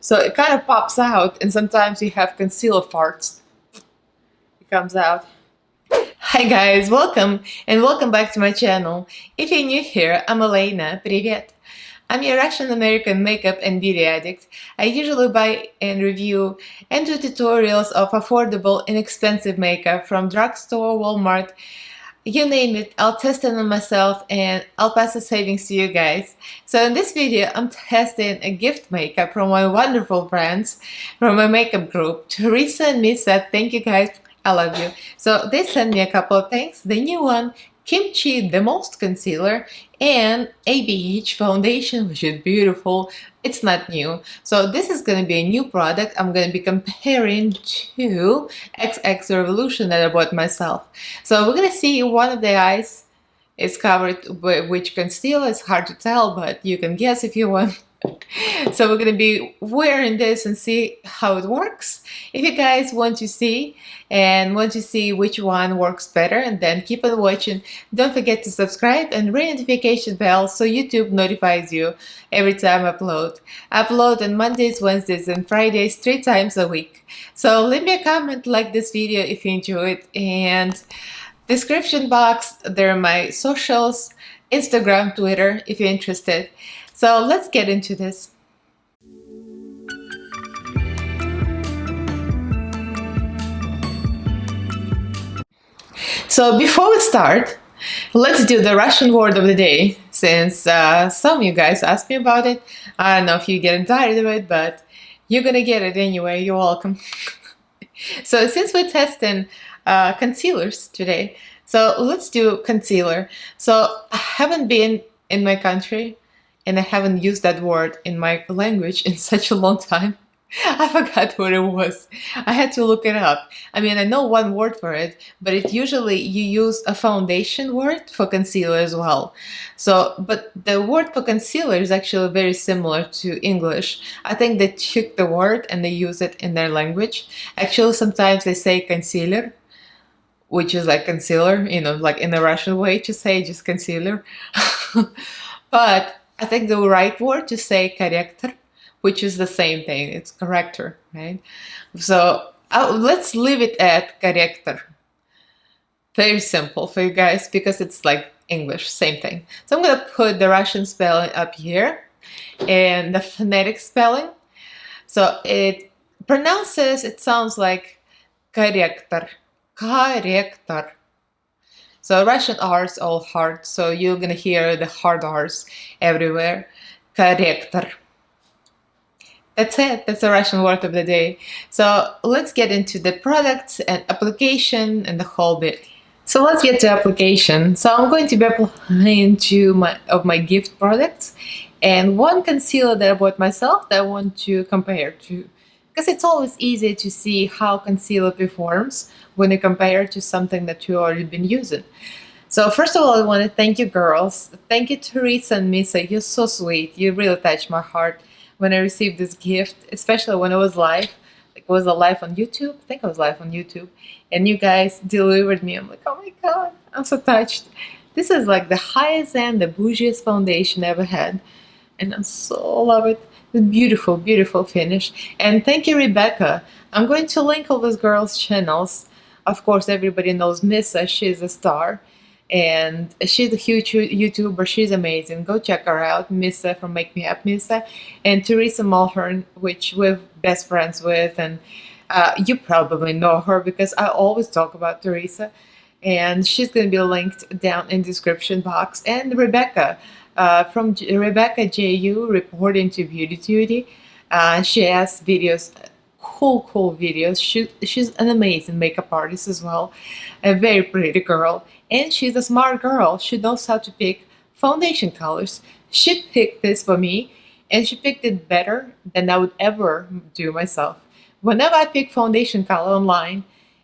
So it kind of pops out, and sometimes you have concealer parts. It comes out. Hi guys, welcome and welcome back to my channel. If you're new here, I'm Elaina. Привет! I'm a Russian-American makeup and beauty addict. I usually buy and review and do tutorials of affordable, inexpensive makeup from drugstore, Walmart, you name it. I'll test it on myself and I'll pass the savings to you guys. So in this video, I'm testing a gift makeup from my wonderful friends from my makeup group, Teresa and Missa. Thank you guys. I love you. So they sent me a couple of things. The new one, Kimchi, the most concealer, and ABH foundation, which is beautiful. It's not new. So this is going to be a new product. I'm going to be comparing to XX Revolution that I bought myself. So we're going to see one of the eyes is covered with which concealer. It's hard to tell, but you can guess if you want. So we're going to be wearing this and see how it works. If you guys want to see which one works better, and then keep on watching. Don't forget to subscribe and ring notification bell so YouTube notifies you every time I upload. I upload on Mondays, Wednesdays, and Fridays 3 times a week. So leave me a comment, like this video if you enjoy it, and description box, there are my socials, Instagram, Twitter, if you're interested. So let's get into this. So before we start, let's do the Russian word of the day, since some of you guys asked me about it. I don't know if you're getting tired of it, but you're gonna get it anyway. You're welcome. So since we're testing concealers today, so let's do concealer. So I haven't been in my country and I haven't used that word in my language in such a long time. I forgot what it was. I had to look it up. I mean, I know one word for it, but it usually you use a foundation word for concealer as well. So, but the word for concealer is actually very similar to English. I think they took the word and they use it in their language. Actually, sometimes they say concealer, which is like concealer, you know, like in the Russian way to say just concealer. But I think the right word to say corrector, which is the same thing. It's corrector, right? So let's leave it at corrector. Very simple for you guys because it's like English, same thing. So I'm gonna put the Russian spelling up here and the phonetic spelling. So it pronounces, it sounds like corrector, corrector. So Russian R's all hard, so you're gonna hear the hard R's everywhere. Corrector. That's it. That's the Russian word of the day. So let's get into the products and application and the whole bit. So let's get to application. So I'm going to be applying two of my gift products and one concealer that I bought myself that I want to compare to. Because it's always easy to see how concealer performs when you compare it to something that you've already been using. So first of all, I want to thank you girls. Thank you Teresa and Missa. You're so sweet. You really touched my heart when I received this gift, especially when it was live. Like, was it live on YouTube? I think I was live on YouTube. And you guys delivered me. I'm like, oh my god, I'm so touched. This is like the highest end, the bougiest foundation I ever had. And I so love it. The beautiful, beautiful finish. And thank you, Rebecca. I'm going to link all those girls' channels. Of course, everybody knows Missa. She's a star. And she's a huge YouTuber. She's amazing. Go check her out. Missa from makemeupmissa. And Teresa Mulhern, which we're best friends with. And you probably know her because I always talk about Teresa. And she's going to be linked down in the description box. And Rebecca. From Rebecca JU, reporting to Beauty Duty. She has videos, cool videos. She's an amazing makeup artist as well, a very pretty girl, and she's a smart girl. She knows how to pick foundation colors. She picked this for me, and she picked it better than I would ever do myself. Whenever I pick foundation color online,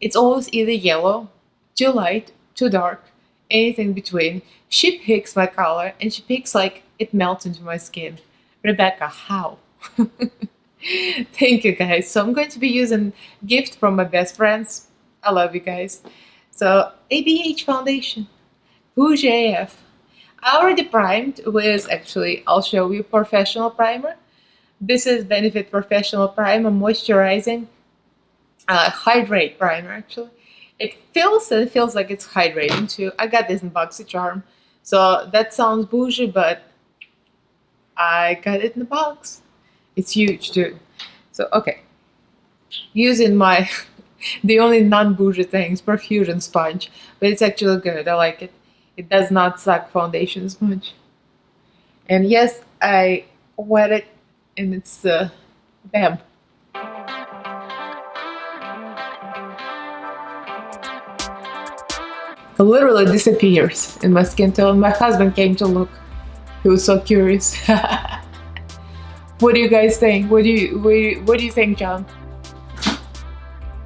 it's always either yellow, too light, too dark, anything between. She picks my color and she picks like it melts into my skin. Rebecca, how? Thank you guys. So I'm going to be using gift from my best friends. I love you guys. So ABH foundation, Bougie AF. I already primed with, actually I'll show you, professional primer. This is Benefit Professional Primer Moisturizing Hydrate Primer, actually. It feels like it's hydrating too. I got this in BoxyCharm. So that sounds bougie, but I got it in the box. It's huge too. So, okay. Using my, the only non-bougie thing is Perfusion Sponge. But it's actually good. I like it. It does not suck foundation as much. And yes, I wet it and it's damp. It literally disappears in my skin tone. My husband came to look. He was so curious. What do you guys think? What do you think, John?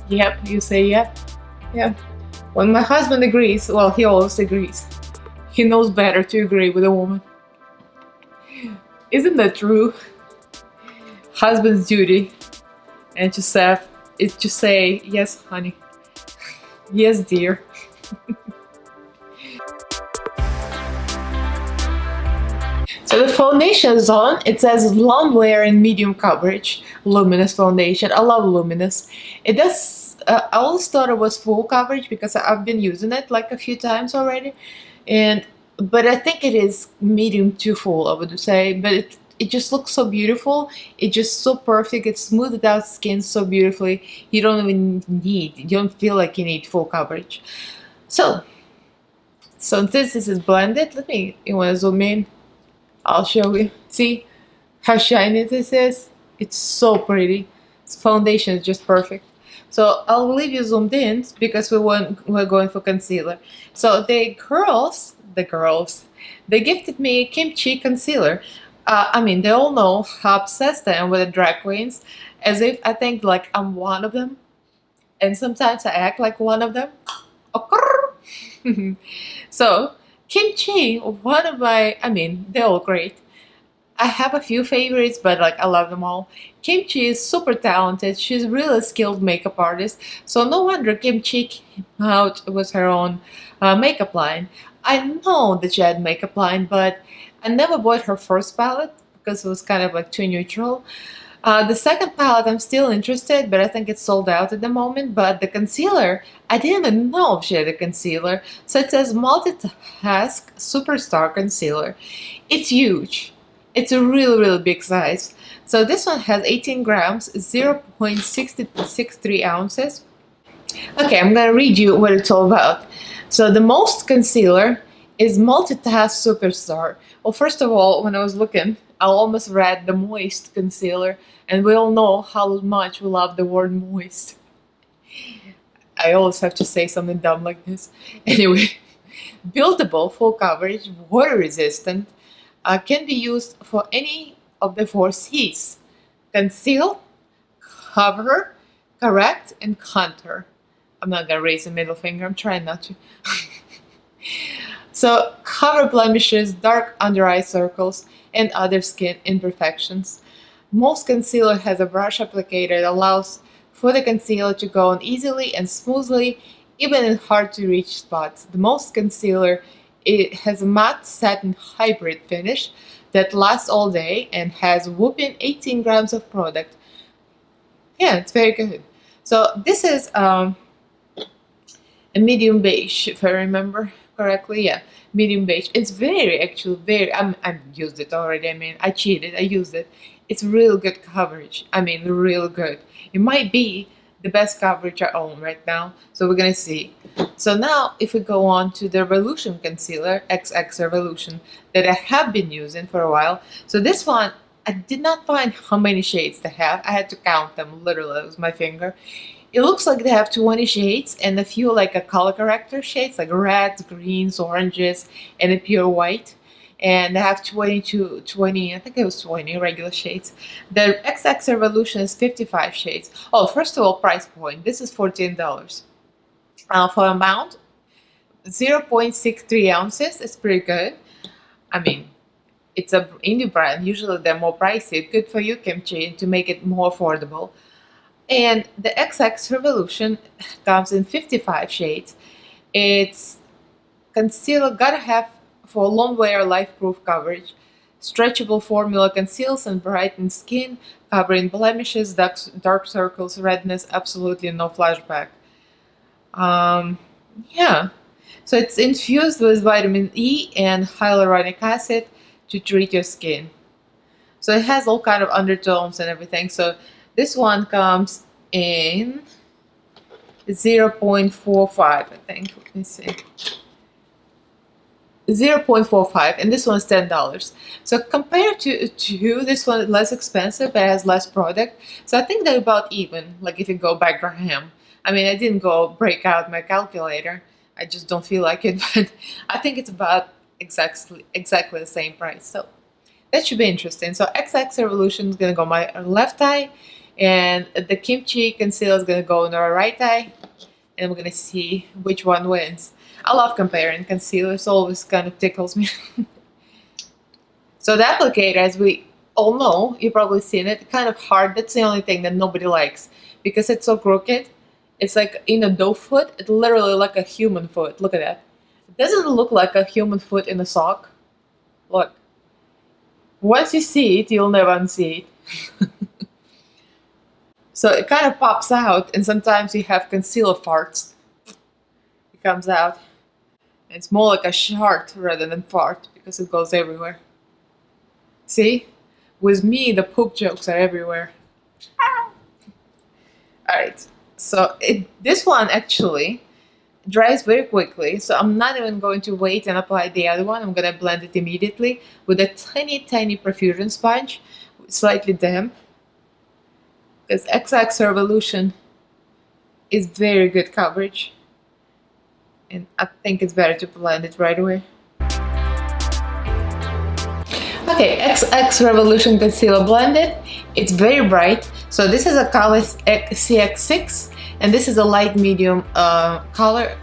Yep, you say yep. Yeah. When my husband agrees, well, he always agrees. He knows better to agree with a woman. Isn't that true? Husband's duty, and to say yes, honey, yes, dear. So the foundation zone, it says long wear and medium coverage, luminous foundation. I love luminous. It does. I always thought it was full coverage because I've been using it like a few times already, but I think it is medium to full, I would say. But it just looks so beautiful. It's just so perfect. It smoothed out skin so beautifully. You don't feel like you need full coverage. So this is blended. You want to zoom in? I'll show you. See how shiny this is? It's so pretty. This foundation is just perfect. So I'll leave you zoomed in because we're going for concealer. So the girls, they gifted me Kimchi concealer. They all know how obsessed I am with the drag queens, as if I think like I'm one of them, and sometimes I act like one of them. So Kimchi, one of my, they're all great. I have a few favorites, but like I love them all. Kimchi is super talented. She's really a skilled makeup artist. So no wonder Kimchi came out with her own makeup line. I know that she had makeup line, but I never bought her first palette because it was kind of like too neutral. The second palette, I'm still interested, but I think it's sold out at the moment. But the concealer, I didn't even know she had a concealer. So it says Multitask Superstar Concealer. It's huge. It's a really, really big size. So this one has 18 grams, 0.63 ounces. Okay, I'm gonna read you what it's all about. So the most concealer is Multitask Superstar. Well, first of all, when I was looking, I almost read the moist concealer, and we all know how much we love the word moist. I always have to say something dumb like this. Anyway, buildable, full coverage, water resistant, can be used for any of the 4 C's: conceal, cover, correct, and contour. I'm not gonna raise the middle finger, I'm trying not to. So cover blemishes, dark under eye circles, and other skin imperfections. Most concealer has a brush applicator that allows for the concealer to go on easily and smoothly, even in hard to reach spots. The most concealer, it has a matte satin hybrid finish that lasts all day and has whopping 18 grams of product. Yeah, it's very good. So this is a medium beige, if I remember correctly. Yeah, medium beige. It's I've used it already. I cheated. I used it. It's real good coverage. Real good. It might be the best coverage I own right now. So we're gonna see. So now, if we go on to the Revolution concealer, XX Revolution, that I have been using for a while. So this one, I did not find how many shades they have. I had to count them literally with my finger. It looks like they have 20 shades and a few like a color corrector shades, like reds, greens, oranges, and a pure white. And they have 20, I think it was 20 regular shades. The XX Revolution is 55 shades. Oh, first of all, price point. This is $14. For amount, 0.63 ounces. It's pretty good. It's an indie brand. Usually they're more pricey. Good for you, Kimchi, to make it more affordable. And the XX Revolution comes in 55 shades. It's concealer, gotta have for long wear life proof coverage. Stretchable formula conceals and brightens skin, covering blemishes, dark circles, redness, absolutely no flashback. Yeah, so it's infused with vitamin E and hyaluronic acid to treat your skin. So it has all kind of undertones and everything. So this one comes in 0.45, I think. Let me see. 0.45, and this one's $10. So compared to this one is less expensive, but has less product. So I think they're about even, like if you go by gram. I mean, I didn't go break out my calculator. I just don't feel like it, but I think it's about exactly the same price. So that should be interesting. So XX Revolution is gonna go my left eye, and the Kimchi concealer is gonna go in our right eye, and we're gonna see which one wins. I love comparing concealers, always kind of tickles me. So the applicator, as we all know, you've probably seen it, kind of hard. That's the only thing that nobody likes because it's so crooked. It's like in a doe foot, it's literally like a human foot. Look at that. It doesn't look like a human foot in a sock. Look. Once you see it, you'll never unsee it. So it kind of pops out, and sometimes you have concealer farts. It comes out. It's more like a shart rather than fart because it goes everywhere. See? With me, the poop jokes are everywhere. Alright, so this one actually dries very quickly, so I'm not even going to wait and apply the other one. I'm going to blend it immediately with a tiny perfusion sponge, slightly damp. Because XX Revolution is very good coverage. And I think it's better to blend it right away. Okay, XX Revolution Concealer blended. It's very bright. So this is a color CX6, and this is a light medium color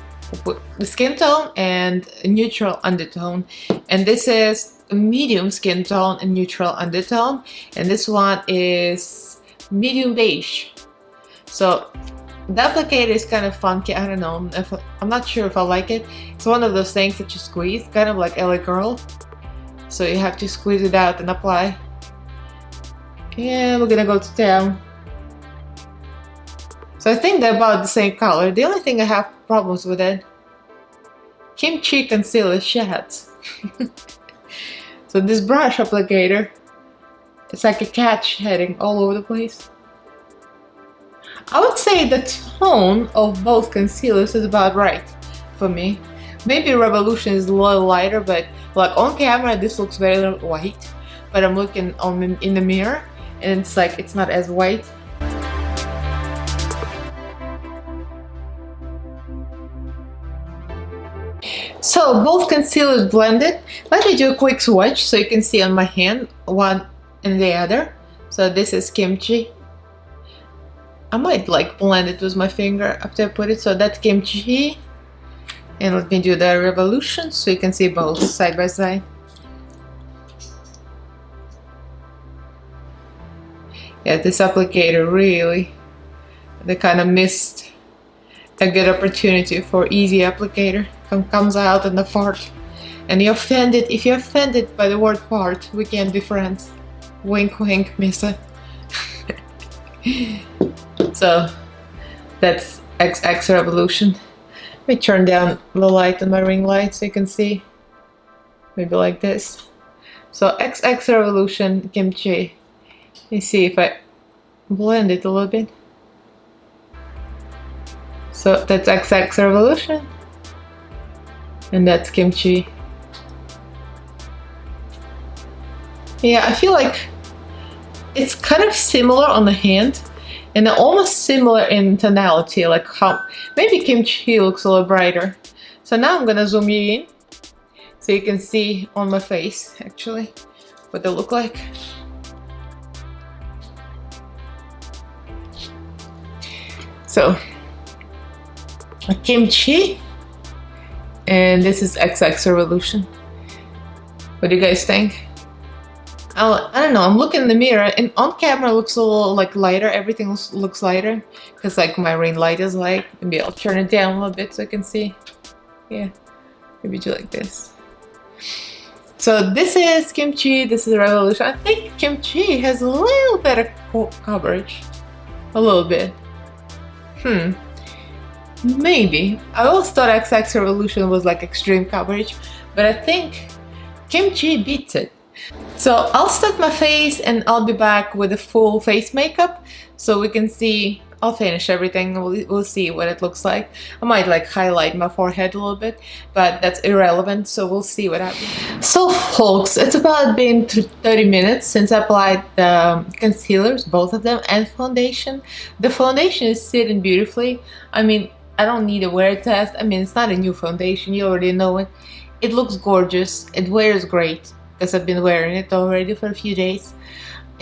skin tone and neutral undertone. And this is a medium skin tone and neutral undertone. And this one is medium beige. So the applicator is kind of funky. I don't know. I'm not sure if I like it. It's one of those things that you squeeze, kind of like LA Girl. So you have to squeeze it out and apply. And we're gonna go to town. So I think they're about the same color. The only thing I have problems with it, Kimchi concealer shades. So this brush applicator, it's like a catch heading all over the place. I would say the tone of both concealers is about right for me. Maybe Revolution is a little lighter, but like on camera this looks very white, but I'm looking in the mirror and it's like it's not as white. So both concealers blended. Let me do a quick swatch so you can see on my hand one and the other. So this is Kimchi. I might like blend it with my finger after I put it. So that's Kimchi. And let me do the Revolution so you can see both side by side. Yeah, this applicator really, they kind of missed a good opportunity for easy applicator. Comes out in the fart. And you're offended. If you're offended by the word fart, we can't be friends. Wink wink, Missa. So that's XX Revolution. Let me turn down the light on my ring light so you can see. Maybe like this. So XX Revolution Kimchi. Let me see if I blend it a little bit. So that's XX Revolution. And that's Kimchi. Yeah, I feel like it's kind of similar on the hand. And almost similar in tonality, like how maybe Kimchi looks a little brighter. So now I'm gonna zoom you in so you can see on my face actually what they look like. So Kimchi, and this is XX Revolution. What do you guys think? I don't know, I'm looking in the mirror and on camera it looks a little like lighter. Everything looks lighter because like my ring light is light. Maybe I'll turn it down a little bit so I can see. Yeah, maybe do like this. So this is Kimchi, this is Revolution. I think Kimchi has a little better coverage. A little bit. Maybe. I always thought XX Revolution was like extreme coverage, but I think Kimchi beats it. So I'll set my face and I'll be back with a full face makeup so we can see. I'll finish everything, we'll see what it looks like. I might like highlight my forehead a little bit, but that's irrelevant, so we'll see what happens. So folks, it's about been 30 minutes since I applied the concealers, both of them, and foundation. The foundation is sitting beautifully. I mean, I don't need a wear test. I mean, it's not a new foundation, you already know it. It looks gorgeous, it wears great, because I've been wearing it already for a few days.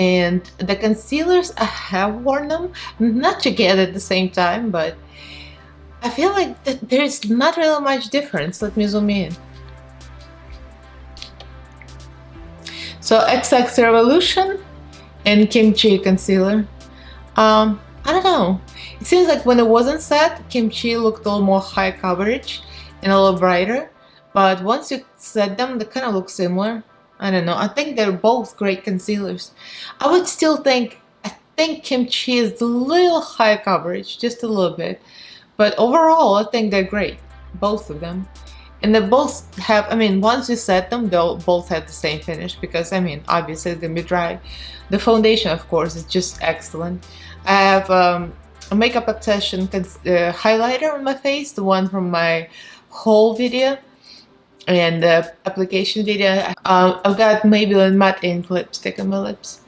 And the concealers, I have worn them, not together at the same time, but I feel like there's not really much difference. Let me zoom in. So XX Revolution and Kimchi concealer. I don't know. It seems like when it wasn't set, Kimchi looked a little more high coverage and a little brighter. But once you set them, they kind of look similar. I don't know. I think they're both great concealers. I would still think, I think Kimchi is a little high coverage, just a little bit. But overall, I think they're great, both of them. And they both have, I mean, once you set them, they'll both have the same finish because, I mean, obviously it's gonna be dry. The foundation, of course, is just excellent. I have a Makeup Obsession highlighter on my face, the one from my haul video. And the application video, I've got Maybelline matte ink lipstick on my lips.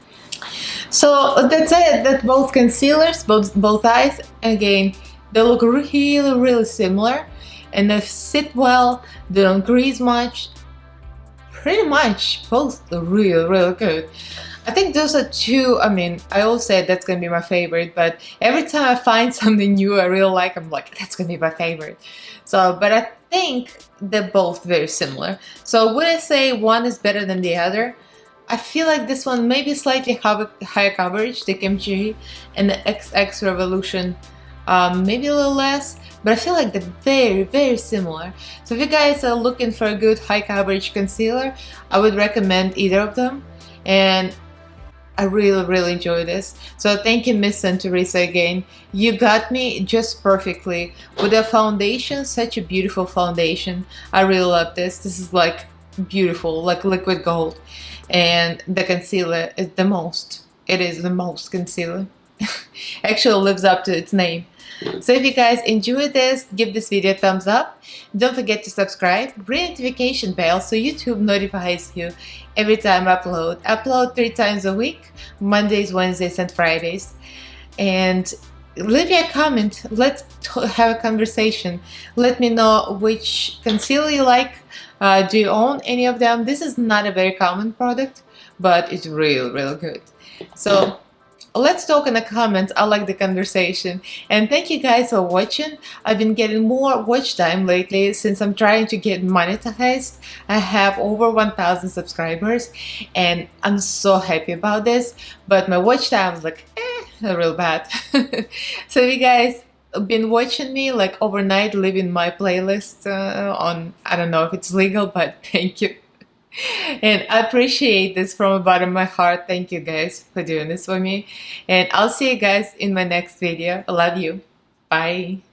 So that's it. That's both concealers, both eyes. Again, they look really similar, and they sit well. They don't grease much. Pretty much both are really good. I think those are two. I mean, I always said that's gonna be my favorite, but every time I find something new I really like, I'm like, that's gonna be my favorite. So, but I think they're both very similar. So would I say one is better than the other? I feel like this one maybe slightly higher coverage, the Kimchi, and the XX Revolution maybe a little less, but I feel like they're very similar. So if you guys are looking for a good high coverage concealer, I would recommend either of them. And I really enjoy this. So thank you, Missa and Teresa, again. You got me just perfectly with a foundation, such a beautiful foundation. I really love this. This is like beautiful, like liquid gold. And the concealer is the most. It is the most concealer. Actually lives up to its name. So if you guys enjoyed this, give this video a thumbs up. Don't forget to subscribe, ring notification bell so YouTube notifies you every time I upload. I upload 3 times a week, Mondays, Wednesdays, and Fridays. And leave me a comment. Let's have a conversation. Let me know which concealer you like. Do you own any of them? This is not a very common product, but it's really good. So let's talk in the comments. I like the conversation. And thank you guys for watching. I've been getting more watch time lately since I'm trying to get monetized. I have over 1,000 subscribers and I'm so happy about this. But my watch time is like, real bad. So if you guys have been watching me like overnight, leaving my playlist on, I don't know if it's legal, but thank you. And I appreciate this from the bottom of my heart. Thank you guys for doing this for me. And I'll see you guys in my next video. I love you. Bye.